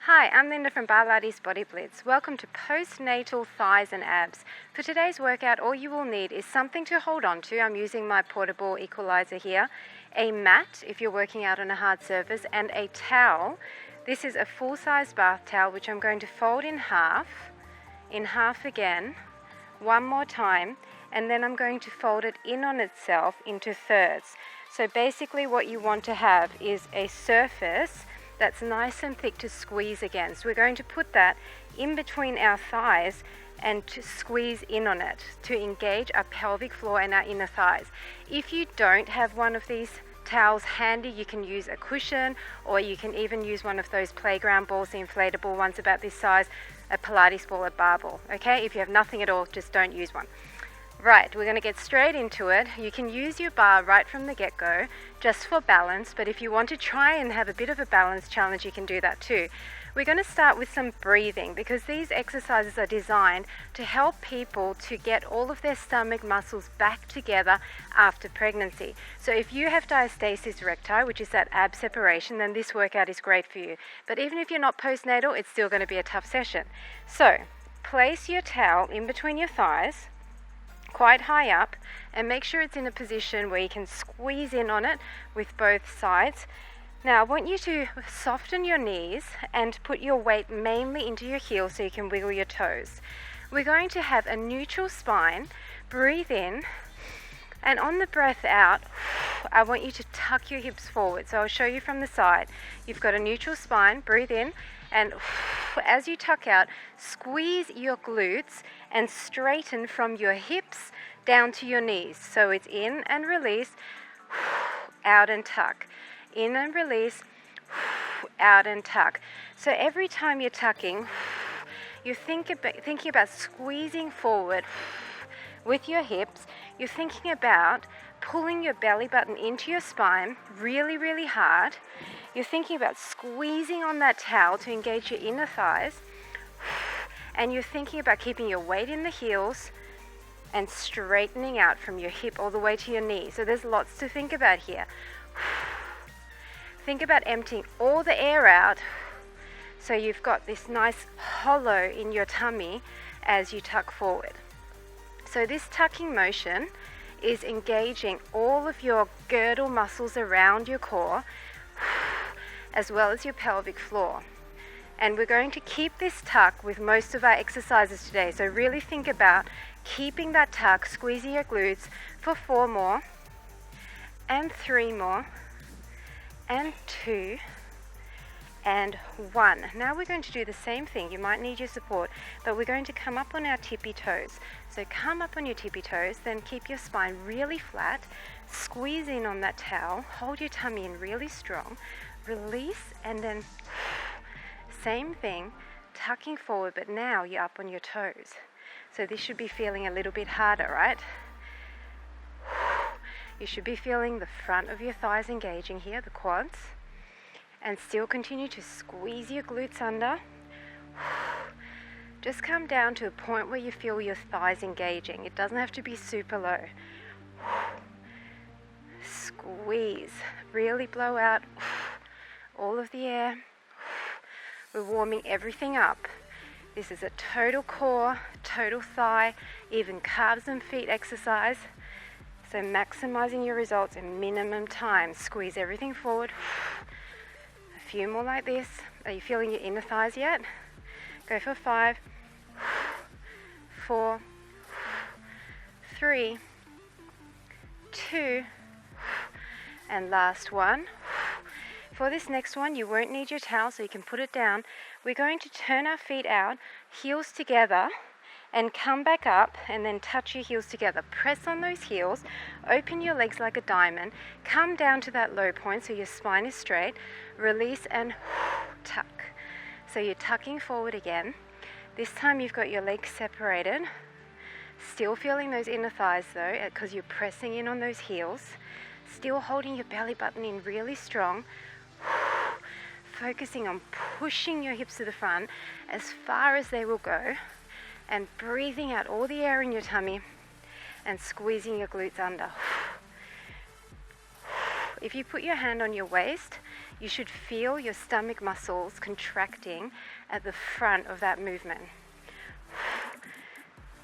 Hi, I'm Linda from Barlates Body Blitz. Welcome to postnatal thighs and abs. For today's workout, all you will need is something to hold on to. I'm using my portable equalizer here, a mat if you're working out on a hard surface, and a towel. This is a full-size bath towel which I'm going to fold in half again, one more time, and then I'm going to fold it in on itself into thirds. So basically what you want to have is a surface that's nice and thick to squeeze against. We're going to put that in between our thighs and to squeeze in on it to engage our pelvic floor and our inner thighs. If you don't have one of these towels handy, you can use a cushion, or you can even use one of those playground balls, the inflatable ones about this size, a Pilates ball, a bar ball. Okay, if you have nothing at all, just don't use one. Right, we're going to get straight into it. You can use your bar right from the get-go just for balance, but if you want to try and have a bit of a balance challenge, you can do that too. We're going to start with some breathing because these exercises are designed to help people to get all of their stomach muscles back together after pregnancy. So if you have Diastasis Recti, which is that ab separation, then this workout is great for you. But even if you're not postnatal, it's still going to be a tough session. So place your towel in between your thighs, quite high up, and make sure it's in a position where you can squeeze in on it with both sides. Now I want you to soften your knees and put your weight mainly into your heels so you can wiggle your toes. We're going to have a neutral spine. Breathe in, and on the breath out, I want you to tuck your hips forward. So I'll show you from the side. You've got a neutral spine. Breathe in, and as you tuck out, squeeze your glutes and straighten from your hips down to your knees. So it's in and release, out and tuck. In and release, out and tuck. So every time you're tucking, you're thinking about squeezing forward with your hips. You're thinking about pulling your belly button into your spine really, really hard. You're thinking about squeezing on that towel to engage your inner thighs. And you're thinking about keeping your weight in the heels and straightening out from your hip all the way to your knee. So there's lots to think about here. Think about emptying all the air out so you've got this nice hollow in your tummy as you tuck forward. So this tucking motion is engaging all of your girdle muscles around your core as well as your pelvic floor. And we're going to keep this tuck with most of our exercises today. So really think about keeping that tuck, squeezing your glutes for 4 more, and 3 more, and 2, and 1. Now we're going to do the same thing. You might need your support, but we're going to come up on our tippy toes. So come up on your tippy toes, then keep your spine really flat, squeeze in on that towel, hold your tummy in really strong, release, and then same thing, tucking forward, but now you're up on your toes. So this should be feeling a little bit harder, right? You should be feeling the front of your thighs engaging here, the quads, and still continue to squeeze your glutes under. Just come down to a point where you feel your thighs engaging. It doesn't have to be super low. Squeeze, really blow out all of the air. We're warming everything up. This is a total core, total thigh, even calves and feet exercise. So maximizing your results in minimum time. Squeeze everything forward. A few more like this. Are you feeling your inner thighs yet? Go for 5, 4, 3, 2, and last one. For this next one, you won't need your towel, so you can put it down. We're going to turn our feet out, heels together, and come back up, and then touch your heels together. Press on those heels, open your legs like a diamond, come down to that low point so your spine is straight, release and tuck. So you're tucking forward again. This time you've got your legs separated. Still feeling those inner thighs though, because you're pressing in on those heels. Still holding your belly button in really strong. Focusing on pushing your hips to the front as far as they will go, and breathing out all the air in your tummy and squeezing your glutes under. If you put your hand on your waist, you should feel your stomach muscles contracting at the front of that movement.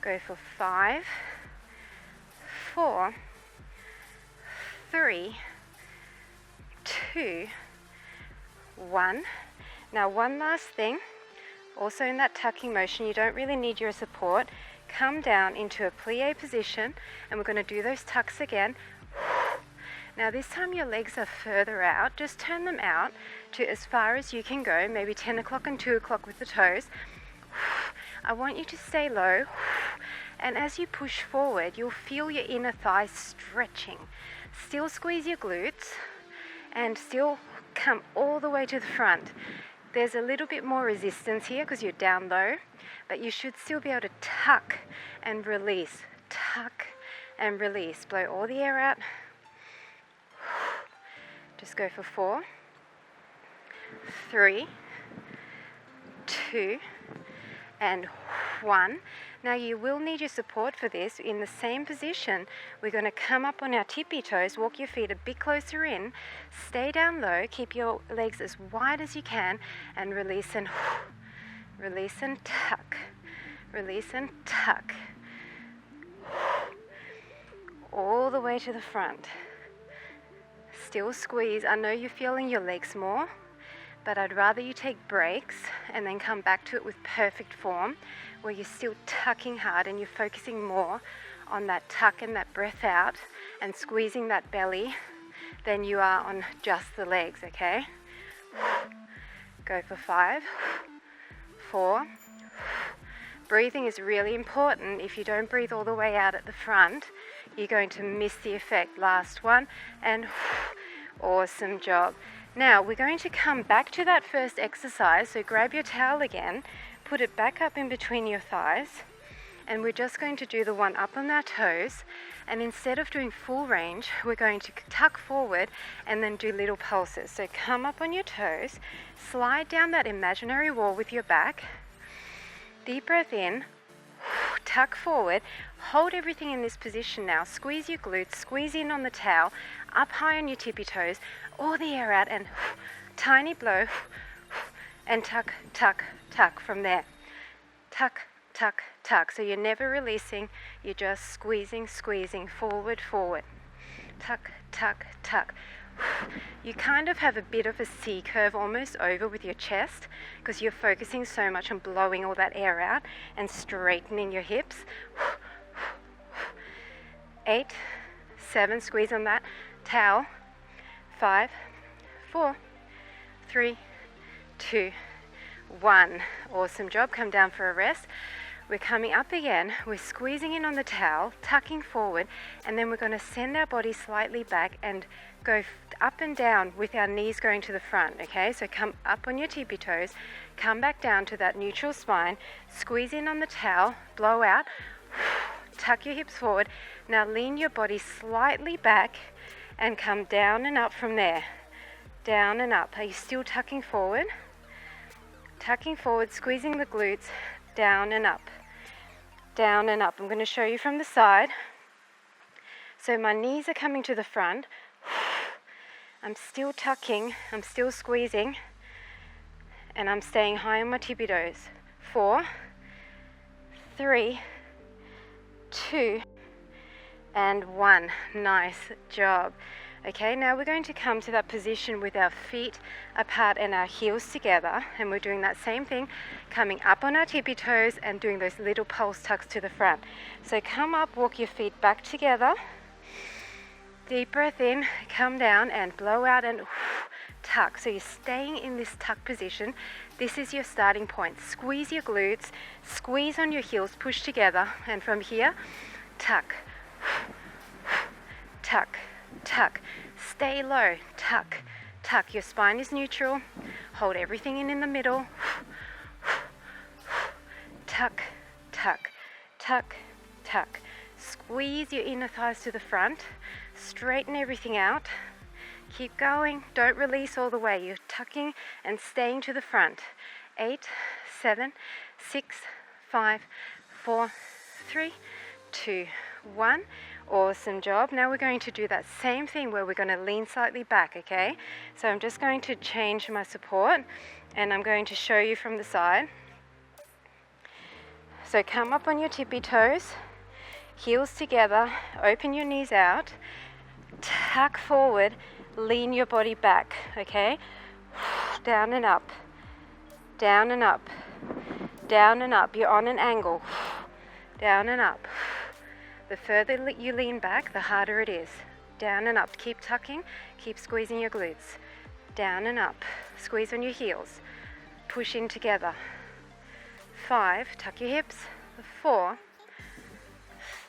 Go for 5, 4, 3, 2, 1. Now one last thing, also in that tucking motion, you don't really need your support. Come down into a plié position, and we're going to do those tucks again. Now this time your legs are further out. Just turn them out to as far as you can go, maybe 10 o'clock and 2 o'clock with the toes. I want you to stay low, and as you push forward, you'll feel your inner thighs stretching. Still squeeze your glutes, and still come all the way to the front. There's a little bit more resistance here because you're down low, but you should still be able to tuck and release, tuck and release. Blow all the air out. Just go for 4, 3, 2, and 1. Now you will need your support for this. In the same position, we're going to come up on our tippy toes, walk your feet a bit closer in, stay down low, keep your legs as wide as you can, and release and tuck, release and tuck, all the way to the front. Still squeeze. I know you're feeling your legs more, but I'd rather you take breaks and then come back to it with perfect form, where you're still tucking hard and you're focusing more on that tuck and that breath out and squeezing that belly than you are on just the legs, okay? Go for 5, 4. Breathing is really important. If you don't breathe all the way out at the front, you're going to miss the effect. Last one, and awesome job. Now we're going to come back to that first exercise, so grab your towel again, put it back up in between your thighs, and we're just going to do the one up on our toes, and instead of doing full range, we're going to tuck forward and then do little pulses. So come up on your toes, slide down that imaginary wall with your back, deep breath in, tuck forward, hold everything in this position now, squeeze your glutes, squeeze in on the towel, up high on your tippy toes, all the air out, and tiny blow, and tuck, tuck, tuck from there. Tuck, tuck, tuck. So you're never releasing, you're just squeezing, squeezing, forward, forward. Tuck, tuck, tuck. You kind of have a bit of a C curve almost over with your chest because you're focusing so much on blowing all that air out and straightening your hips. 8, 7, squeeze on that towel. 5, 4, 3, 2, 1. Awesome job. Come down for a rest. We're coming up again. We're squeezing in on the towel, tucking forward, and then we're going to send our body slightly back and go up and down with our knees going to the front, okay? So come up on your tippy toes, come back down to that neutral spine, squeeze in on the towel, blow out, tuck your hips forward. Now lean your body slightly back and come down and up from there. Down and up. Are you still tucking forward? Tucking forward, squeezing the glutes, down and up. Down and up. I'm going to show you from the side. So my knees are coming to the front. I'm still tucking, I'm still squeezing, and I'm staying high on my tippy toes. 4, 3, 2, and 1. Nice job. Okay, now we're going to come to that position with our feet apart and our heels together, and we're doing that same thing, coming up on our tippy toes and doing those little pulse tucks to the front. So come up, walk your feet back together. Deep breath in, come down and blow out and tuck. So you're staying in this tuck position. This is your starting point. Squeeze your glutes, squeeze on your heels, push together, and from here, tuck, tuck, tuck. Stay low, tuck, tuck. Your spine is neutral. Hold everything in the middle. Tuck, tuck, tuck, tuck. Squeeze your inner thighs to the front. Straighten everything out. Keep going. Don't release all the way. You're tucking and staying to the front. 8, 7, 6, 5, 4, 3, 2, 1. Awesome job. Now we're going to do that same thing where we're going to lean slightly back, okay? So I'm just going to change my support and I'm going to show you from the side. So come up on your tippy toes, heels together, open your knees out, tuck forward, lean your body back, okay? Down and up, down and up, down and up. You're on an angle, down and up. The further you lean back, the harder it is. Down and up. Keep tucking, keep squeezing your glutes. Down and up. Squeeze on your heels. Push in together. 5, tuck your hips. 4,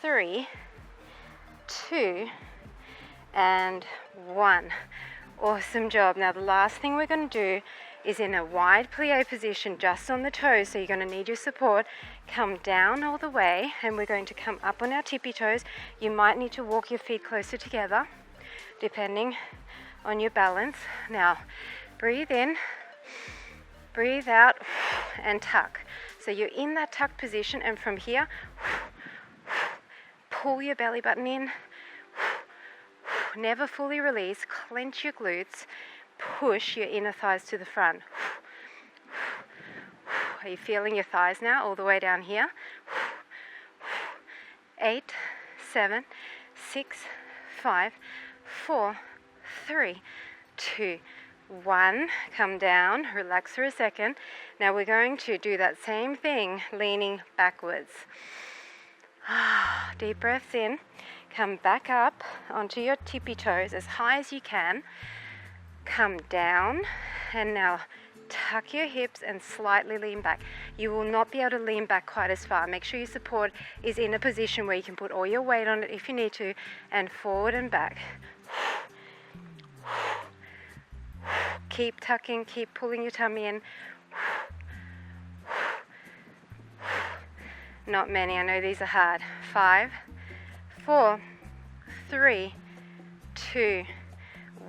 3, 2, and 1. Awesome job. Now the last thing we're going to do is in a wide plié position just on the toes, so you're going to need your support. Come down all the way and we're going to come up on our tippy toes. You might need to walk your feet closer together depending on your balance. Now breathe in, breathe out, and tuck. So you're in that tuck position, and from here pull your belly button in. Never fully release. Clench your glutes. Push your inner thighs to the front. Are you feeling your thighs now all the way down here? 8, 7, 6, 5, 4, 3, 2, 1. Come down, relax for a second. Now we're going to do that same thing, leaning backwards. Deep breaths in. Come back up onto your tippy toes as high as you can. Come down, and now tuck your hips and slightly lean back. You will not be able to lean back quite as far. Make sure your support is in a position where you can put all your weight on it if you need to, and forward and back. Keep tucking, keep pulling your tummy in. Not many, I know these are hard. 5, 4, 3, 2,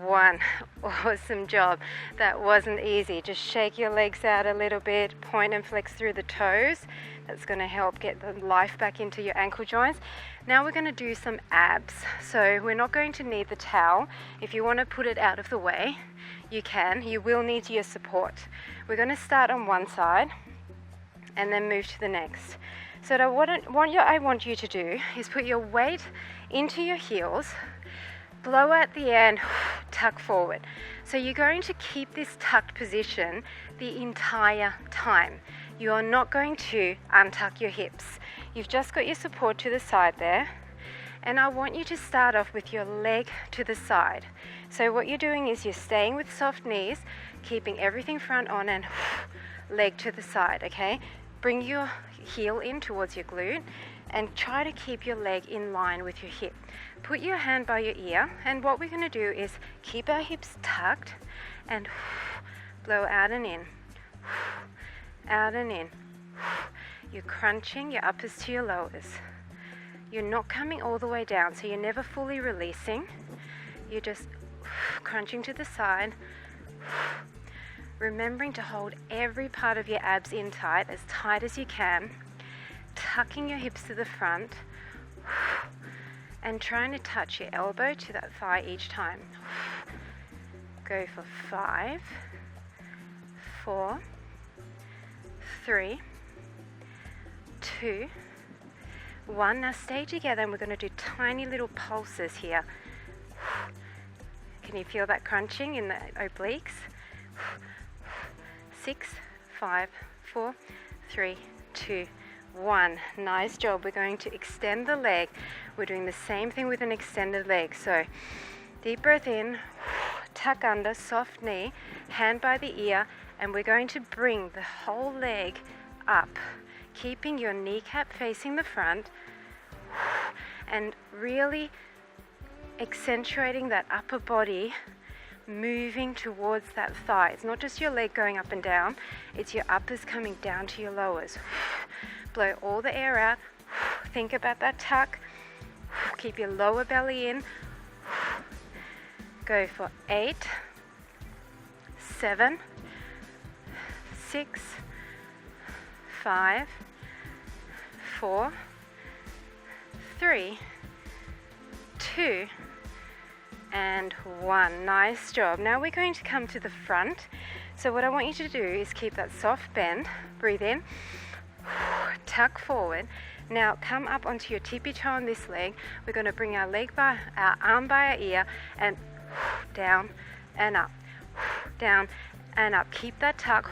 1. Awesome job. That wasn't easy. Just shake your legs out a little bit, point and flex through the toes. That's going to help get the life back into your ankle joints. Now we're going to do some abs. So we're not going to need the towel. If you want to put it out of the way, you can. You will need your support. We're going to start on one side and then move to the next. So what I want you to do is put your weight into your heels, blow at the end, tuck forward. So you're going to keep this tucked position the entire time. You are not going to untuck your hips. You've just got your support to the side there. And I want you to start off with your leg to the side. So what you're doing is you're staying with soft knees, keeping everything front on, and leg to the side, okay? Bring your heel in towards your glute and try to keep your leg in line with your hip. Put your hand by your ear, and what we're going to do is keep our hips tucked and blow out and in, out and in. You're crunching your uppers to your lowers. You're not coming all the way down, so you're never fully releasing. You're just crunching to the side, remembering to hold every part of your abs in tight as you can, tucking your hips to the front, and trying to touch your elbow to that thigh each time. Go for 5, 4, 3, 2, 1. Now stay together, and we're going to do tiny little pulses here. Can you feel that crunching in the obliques? 6, 5, 4, 3, 2, 1. Nice job. We're going to extend the leg. We're doing the same thing with an extended leg. So deep breath in, tuck under, soft knee, hand by the ear, and we're going to bring the whole leg up, keeping your kneecap facing the front and really accentuating that upper body moving towards that thigh. It's not just your leg going up and down, it's your uppers coming down to your lowers. Blow all the air out. Think about that tuck. Keep your lower belly in. Go for 8, 7, 6, 5, 4, 3, 2, and 1. Nice job. Now we're going to come to the front. So what I want you to do is keep that soft bend. Breathe in, tuck forward. Now come up onto your tippy toe on this leg. We're going to bring our arm by our ear, and down and up, down and up. Keep that tuck.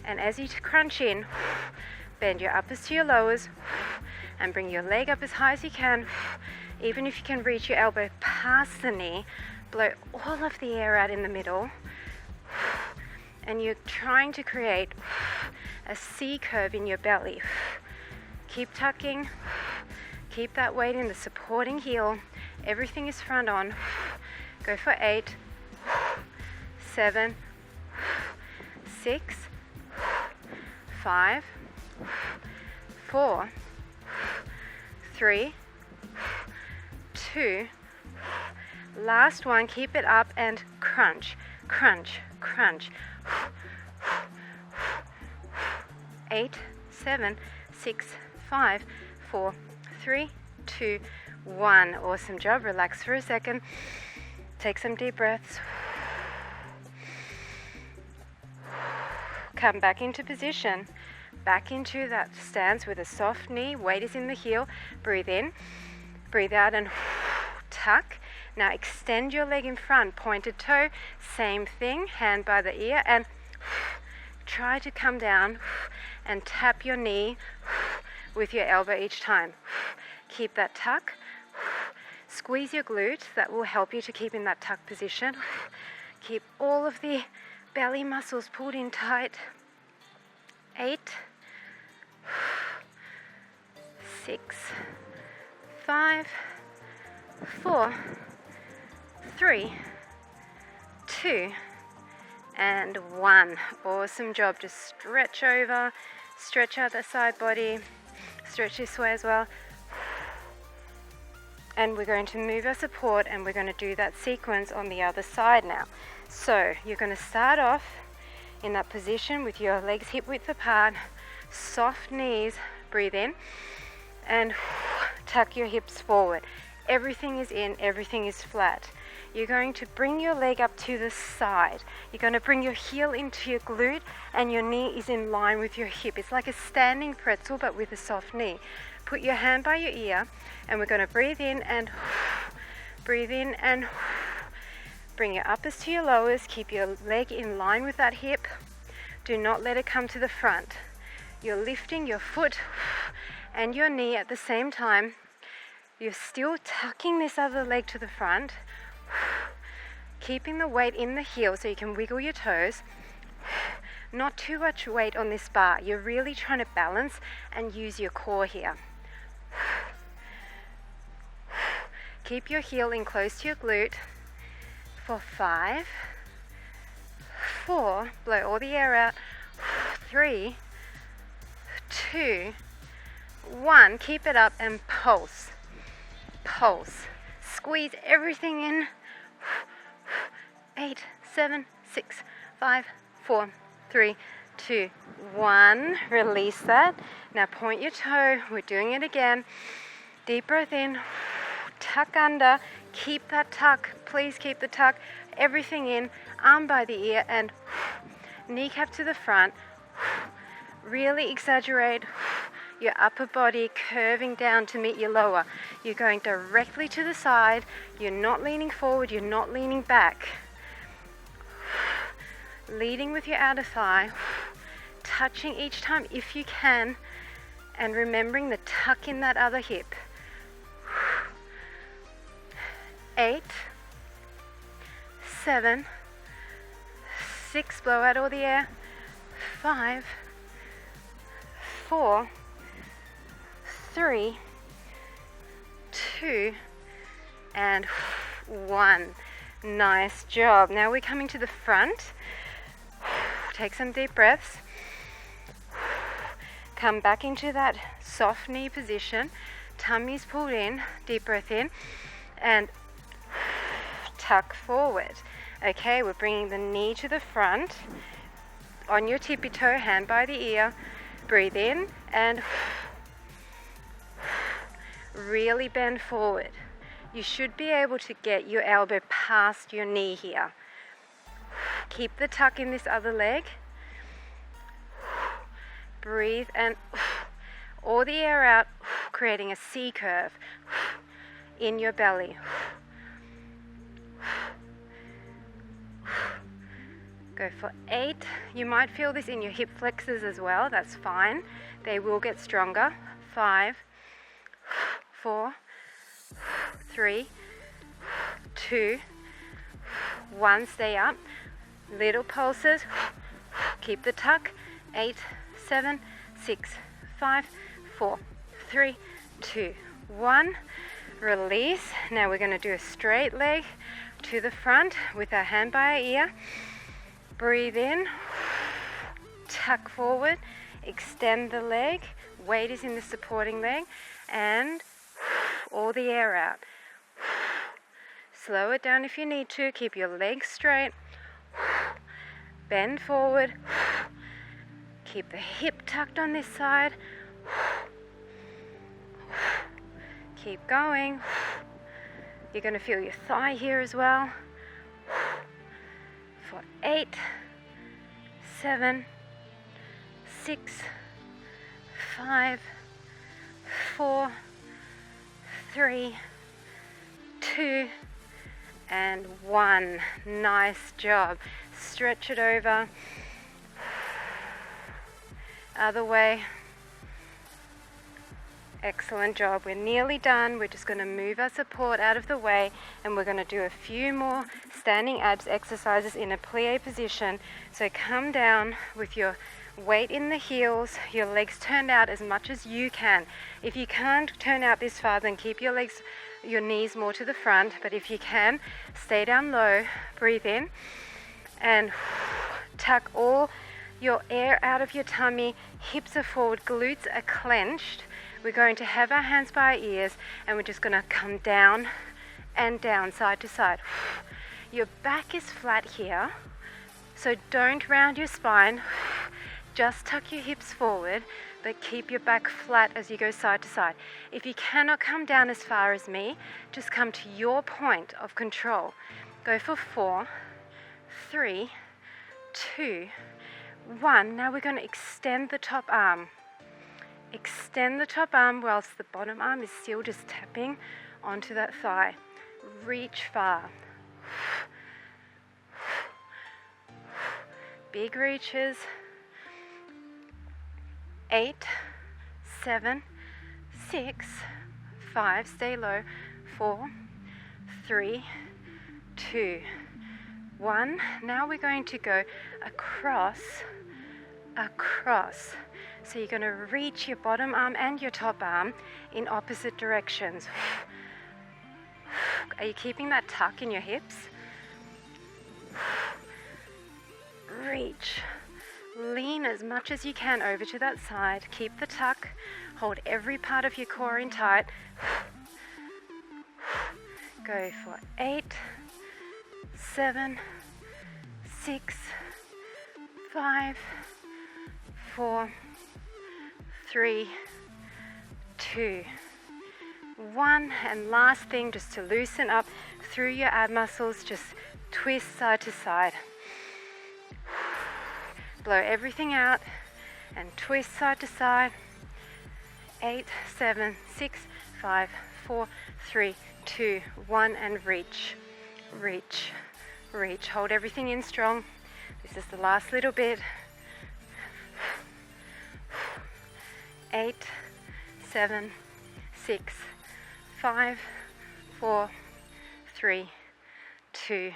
And as you crunch in, bend your uppers to your lowers and bring your leg up as high as you can. Even if you can reach your elbow past the knee, blow all of the air out in the middle. And you're trying to create a C curve in your belly. Keep tucking. Keep that weight in the supporting heel. Everything is front on. Go for 8, 7, 6, 5, 4, 3, 2, last one. Keep it up and crunch, crunch, crunch. 8, 7, 6, 5, 4, 3, 2, 1. Awesome job. Relax for a second. Take some deep breaths. Come back into position. Back into that stance with a soft knee. Weight is in the heel. Breathe in. Breathe out and tuck. Now extend your leg in front. Pointed toe. Same thing. Hand by the ear and try to come down and tap your knee with your elbow each time. Keep that tuck. Squeeze your glute. That will help you to keep in that tuck position. Keep all of the belly muscles pulled in tight. 8, 6, 5, 4, 3, 2, and 1. Awesome job. Just stretch over, stretch out the side body, stretch this way as well. And we're going to move our support, and we're going to do that sequence on the other side now. So you're going to start off in that position with your legs hip width apart, soft knees. Breathe in and tuck your hips forward. Everything is in, everything is flat. You're going to bring your leg up to the side. You're going to bring your heel into your glute, and your knee is in line with your hip. It's like a standing pretzel, but with a soft knee. Put your hand by your ear, and we're going to breathe in and breathe in and bring your uppers to your lowers. Keep your leg in line with that hip. Do not let it come to the front. You're lifting your foot and your knee at the same time. You're still tucking this other leg to the front, keeping the weight in the heel so you can wiggle your toes. Not too much weight on this bar. You're really trying to balance and use your core here. Keep your heel in close to your glute for 5, 4, blow all the air out, 3, 2, 1. Keep it up and pulse. Pulse. Squeeze everything in. 8, 7, 6, 5, 4, 3, 2, 1. Release that. Now point your toe. We're doing it again. Deep breath in. Tuck under. Keep that tuck. Please keep the tuck. Everything in. Arm by the ear and kneecap to the front. Really exaggerate your upper body curving down to meet your lower. You're going directly to the side. You're not leaning forward. You're not leaning back. Leading with your outer thigh. Touching each time if you can. And remembering the tuck in that other hip. 8, 7, 6, blow out all the air. 5, 4, 3, 2, and 1. Nice job. Now we're coming to the front. Take some deep breaths. Come back into that soft knee position. Tummy's pulled in. Deep breath in. And tuck forward. Okay, we're bringing the knee to the front. On your tippy toe, hand by the ear. Breathe in and really bend forward. You should be able to get your elbow past your knee here. Keep the tuck in this other leg. Breathe and all the air out, creating a C curve in your belly. Go for 8. You might feel this in your hip flexors as well. That's fine. They will get stronger. 5, 4, 3, 2, 1. Stay up. Little pulses. Keep the tuck. 8, 7, 6, 5, 4, 3, 2, 1. Release. Now we're going to do a straight leg to the front with our hand by our ear. Breathe in. Tuck forward. Extend the leg. Weight is in the supporting leg. And all the air out. Slow it down if you need to. Keep your legs straight. Bend forward. Keep the hip tucked on this side. Keep going. You're going to feel your thigh here as well. For 8, 7, 6, 5, 4, 3, 2, and 1. Nice job. Stretch it over. Other way. Excellent job. We're nearly done. We're just going to move our support out of the way, and we're going to do a few more standing abs exercises in a plié position. So come down with your weight in the heels, your legs turned out as much as you can. If you can't turn out this far, then keep your legs, your knees more to the front. But if you can, stay down low, breathe in, and tuck all your air out of your tummy. Hips are forward, glutes are clenched. We're going to have our hands by our ears, and we're just going to come down and down, side to side. Your back is flat here, so don't round your spine. Just tuck your hips forward, but keep your back flat as you go side to side. If you cannot come down as far as me, just come to your point of control. Go for 4, 3, 2, 1. Now we're going to extend the top arm. Extend the top arm whilst the bottom arm is still just tapping onto that thigh. Reach far. Big reaches. 8, 7, 6, 5, stay low. 4, 3, 2, 1. Now we're going to go across. So you're going to reach your bottom arm and your top arm in opposite directions. Are you keeping that tuck in your hips? Reach. Lean as much as you can over to that side. Keep the tuck. Hold every part of your core in tight. Go for 8, 7, 6, 5, 4, 3, 2, 1. And last thing, just to loosen up through your ab muscles, just twist side to side. Blow everything out and twist side to side. 8, 7, 6, 5, 4, 3, 2, 1, and reach, reach, reach. Hold everything in strong. This is the last little bit. 8, 7, 6, 5, 4, 3, 2,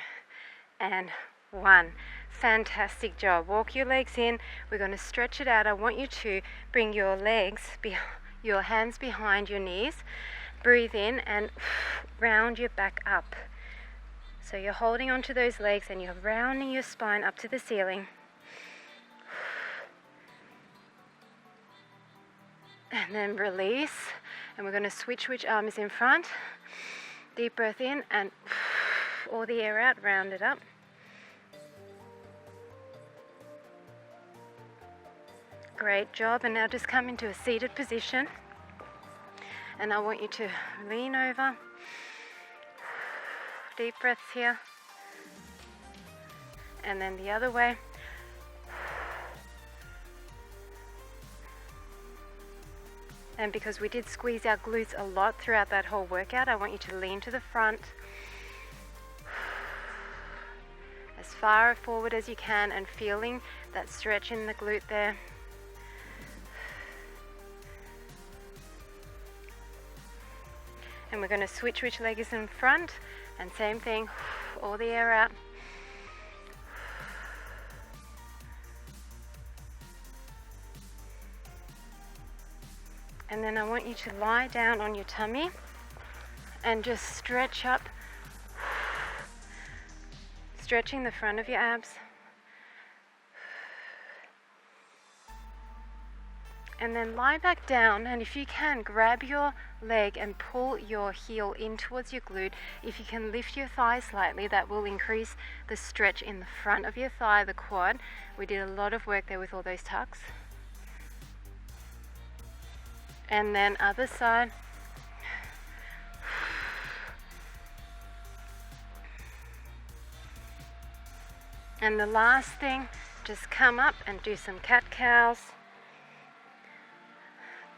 and 1. Fantastic job. Walk your legs in. We're going to stretch it out. I want you to bring your legs, your hands behind your knees. Breathe in and round your back up. So you're holding onto those legs and you're rounding your spine up to the ceiling. And then release. And we're going to switch which arm is in front. Deep breath in and all the air out, round it up. Great job. And now just come into a seated position. And I want you to lean over Deep breaths here. And then the other way. And because we did squeeze our glutes a lot throughout that whole workout, I want you to lean to the front as far forward as you can and feeling that stretch in the glute there. And we're going to switch which leg is in front, and same thing, all the air out. And then I want you to lie down on your tummy and just stretch up, stretching the front of your abs. And then lie back down, and if you can, grab your leg and pull your heel in towards your glute. If you can lift your thigh slightly, that will increase the stretch in the front of your thigh, the quad. We did a lot of work there with all those tucks. And then other side. And the last thing, just come up and do some cat-cows.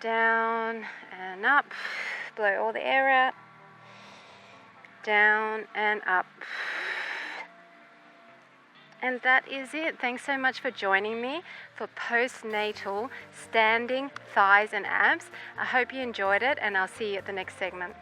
Down and up, blow all the air out, down and up. And that is it. Thanks so much for joining me for postnatal standing thighs and abs. I hope you enjoyed it, and I'll see you at the next segment.